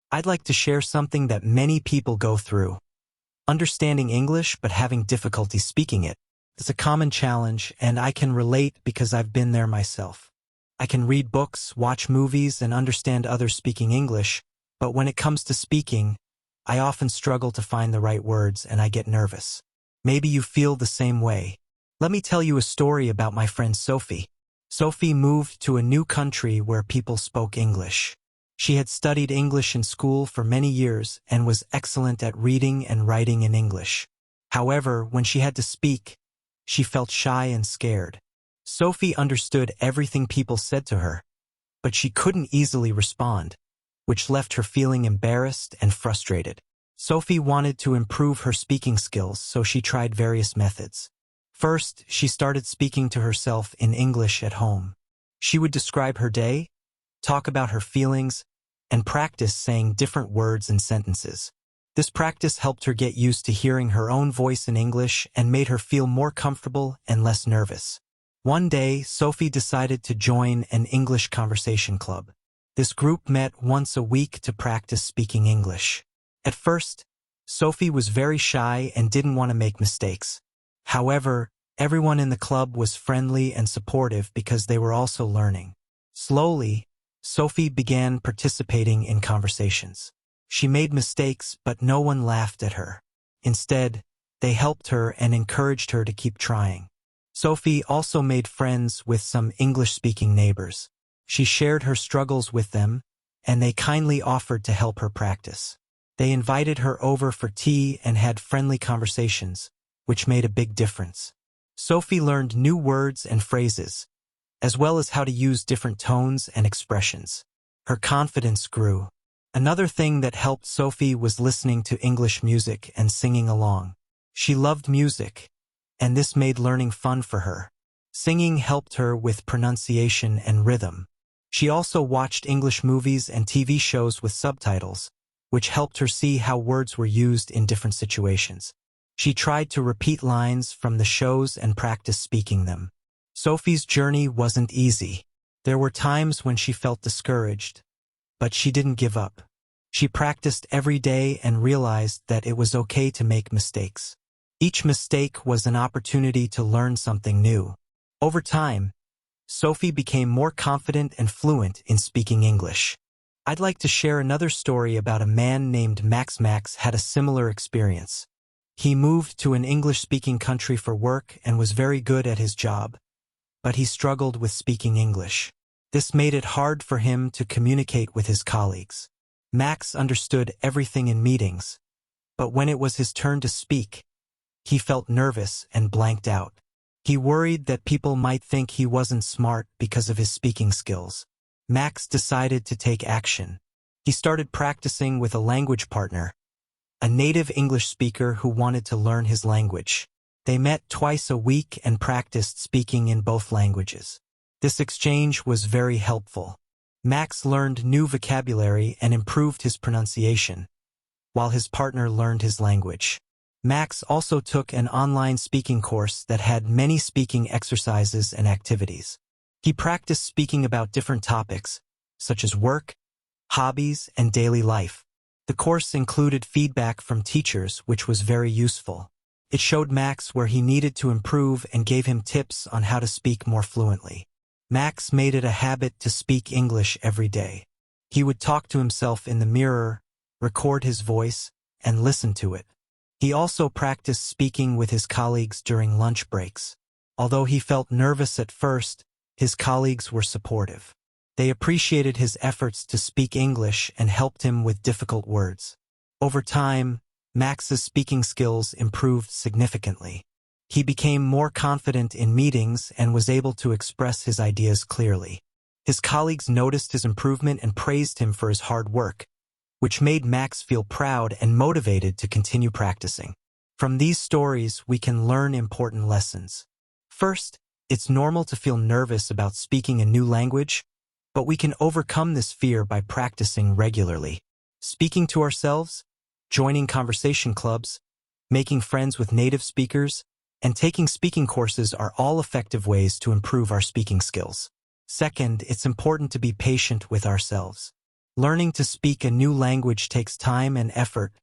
I'd like to share something that many people go through. Understanding English but having difficulty speaking it. It's a common challenge, and I can relate because I've been there myself. I can read books, watch movies, and understand others speaking English, but when it comes to speaking, I often struggle to find the right words and I get nervous. Maybe you feel the same way. Let me tell you a story about my friend Sophie. Sophie moved to a new country where people spoke English. She had studied English in school for many years and was excellent at reading and writing in English. However, when she had to speak, she felt shy and scared. Sophie understood everything people said to her, but she couldn't easily respond, which left her feeling embarrassed and frustrated. Sophie wanted to improve her speaking skills, so she tried various methods. First, she started speaking to herself in English at home. She would describe her day, talk about her feelings, and practice saying different words and sentences. This practice helped her get used to hearing her own voice in English and made her feel more comfortable and less nervous. One day, Sophie decided to join an English conversation club. This group met once a week to practice speaking English. At first, Sophie was very shy and didn't want to make mistakes. However, everyone in the club was friendly and supportive because they were also learning. Slowly, Sophie began participating in conversations. She made mistakes, but no one laughed at her. Instead, they helped her and encouraged her to keep trying. Sophie also made friends with some English-speaking neighbors. She shared her struggles with them, and they kindly offered to help her practice. They invited her over for tea and had friendly conversations, which made a big difference. Sophie learned new words and phrases, as well as how to use different tones and expressions. Her confidence grew. Another thing that helped Sophie was listening to English music and singing along. She loved music, and this made learning fun for her. Singing helped her with pronunciation and rhythm. She also watched English movies and TV shows with subtitles, which helped her see how words were used in different situations. She tried to repeat lines from the shows and practice speaking them. Sophie's journey wasn't easy. There were times when she felt discouraged, but she didn't give up. She practiced every day and realized that it was okay to make mistakes. Each mistake was an opportunity to learn something new. Over time, Sophie became more confident and fluent in speaking English. I'd like to share another story about a man named Max. Max had a similar experience. He moved to an English-speaking country for work and was very good at his job, but he struggled with speaking English. This made it hard for him to communicate with his colleagues. Max understood everything in meetings, but when it was his turn to speak, he felt nervous and blanked out. He worried that people might think he wasn't smart because of his speaking skills. Max decided to take action. He started practicing with a language partner, a native English speaker who wanted to learn his language. They met twice a week and practiced speaking in both languages. This exchange was very helpful. Max learned new vocabulary and improved his pronunciation, while his partner learned his language. Max also took an online speaking course that had many speaking exercises and activities. He practiced speaking about different topics, such as work, hobbies, and daily life. The course included feedback from teachers, which was very useful. It showed Max where he needed to improve and gave him tips on how to speak more fluently. Max made it a habit to speak English every day. He would talk to himself in the mirror, record his voice, and listen to it. He also practiced speaking with his colleagues during lunch breaks. Although he felt nervous at first, his colleagues were supportive. They appreciated his efforts to speak English and helped him with difficult words. Over time, Max's speaking skills improved significantly. He became more confident in meetings and was able to express his ideas clearly. His colleagues noticed his improvement and praised him for his hard work, which made Max feel proud and motivated to continue practicing. From these stories, we can learn important lessons. First, it's normal to feel nervous about speaking a new language, but we can overcome this fear by practicing regularly. Speaking to ourselves, joining conversation clubs, making friends with native speakers, and taking speaking courses are all effective ways to improve our speaking skills. Second, it's important to be patient with ourselves. Learning to speak a new language takes time and effort,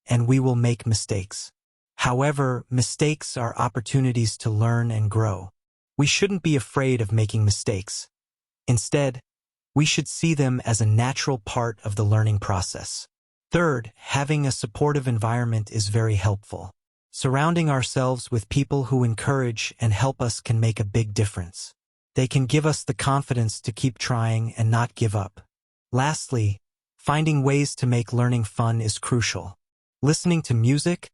and we will make mistakes. However, mistakes are opportunities to learn and grow. We shouldn't be afraid of making mistakes. Instead, we should see them as a natural part of the learning process. Third, having a supportive environment is very helpful. Surrounding ourselves with people who encourage and help us can make a big difference. They can give us the confidence to keep trying and not give up. Lastly, finding ways to make learning fun is crucial. Listening to music,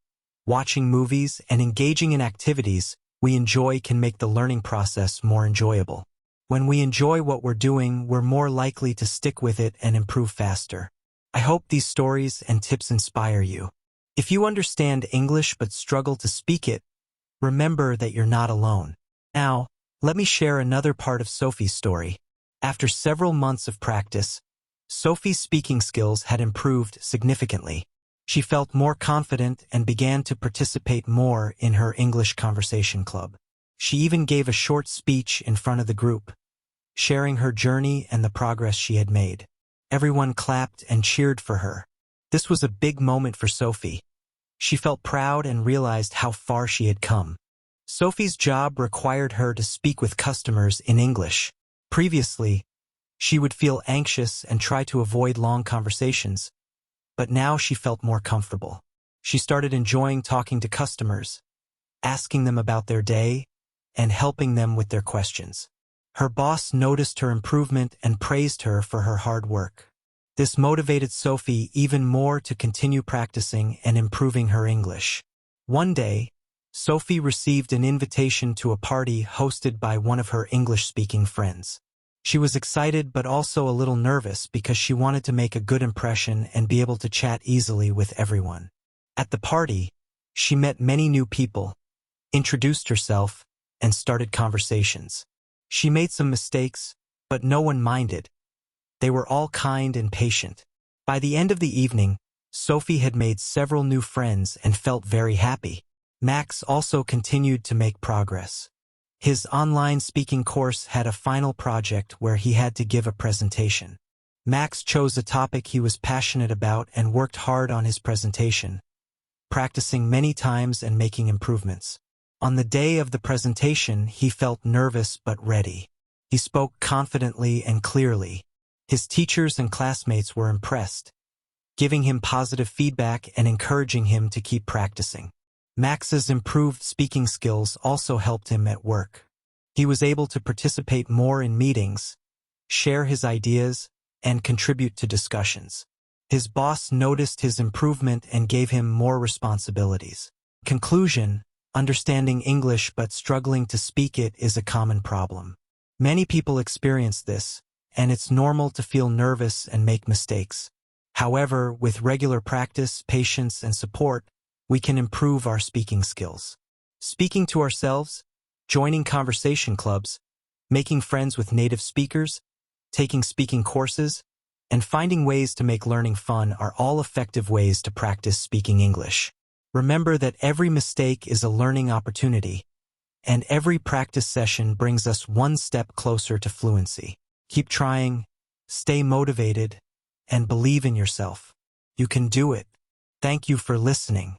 watching movies, and engaging in activities we enjoy can make the learning process more enjoyable. When we enjoy what we're doing, we're more likely to stick with it and improve faster. I hope these stories and tips inspire you. If you understand English but struggle to speak it, remember that you're not alone. Now, let me share another part of Sophie's story. After several months of practice, Sophie's speaking skills had improved significantly. She felt more confident and began to participate more in her English conversation club. She even gave a short speech in front of the group, sharing her journey and the progress she had made. Everyone clapped and cheered for her. This was a big moment for Sophie. She felt proud and realized how far she had come. Sophie's job required her to speak with customers in English. Previously, she would feel anxious and try to avoid long conversations, but now she felt more comfortable. She started enjoying talking to customers, asking them about their day, and helping them with their questions. Her boss noticed her improvement and praised her for her hard work. This motivated Sophie even more to continue practicing and improving her English. One day, Sophie received an invitation to a party hosted by one of her English-speaking friends. She was excited but also a little nervous because she wanted to make a good impression and be able to chat easily with everyone. At the party, she met many new people, introduced herself, and started conversations. She made some mistakes, but no one minded. They were all kind and patient. By the end of the evening, Sophie had made several new friends and felt very happy. Max also continued to make progress. His online speaking course had a final project where he had to give a presentation. Max chose a topic he was passionate about and worked hard on his presentation, practicing many times and making improvements. On the day of the presentation, he felt nervous but ready. He spoke confidently and clearly. His teachers and classmates were impressed, giving him positive feedback and encouraging him to keep practicing. Max's improved speaking skills also helped him at work. He was able to participate more in meetings, share his ideas, and contribute to discussions. His boss noticed his improvement and gave him more responsibilities. Conclusion: understanding English but struggling to speak it is a common problem. Many people experience this, and it's normal to feel nervous and make mistakes. However, with regular practice, patience, and support, we can improve our speaking skills. Speaking to ourselves, joining conversation clubs, making friends with native speakers, taking speaking courses, and finding ways to make learning fun are all effective ways to practice speaking English. Remember that every mistake is a learning opportunity, and every practice session brings us one step closer to fluency. Keep trying, stay motivated, and believe in yourself. You can do it. Thank you for listening.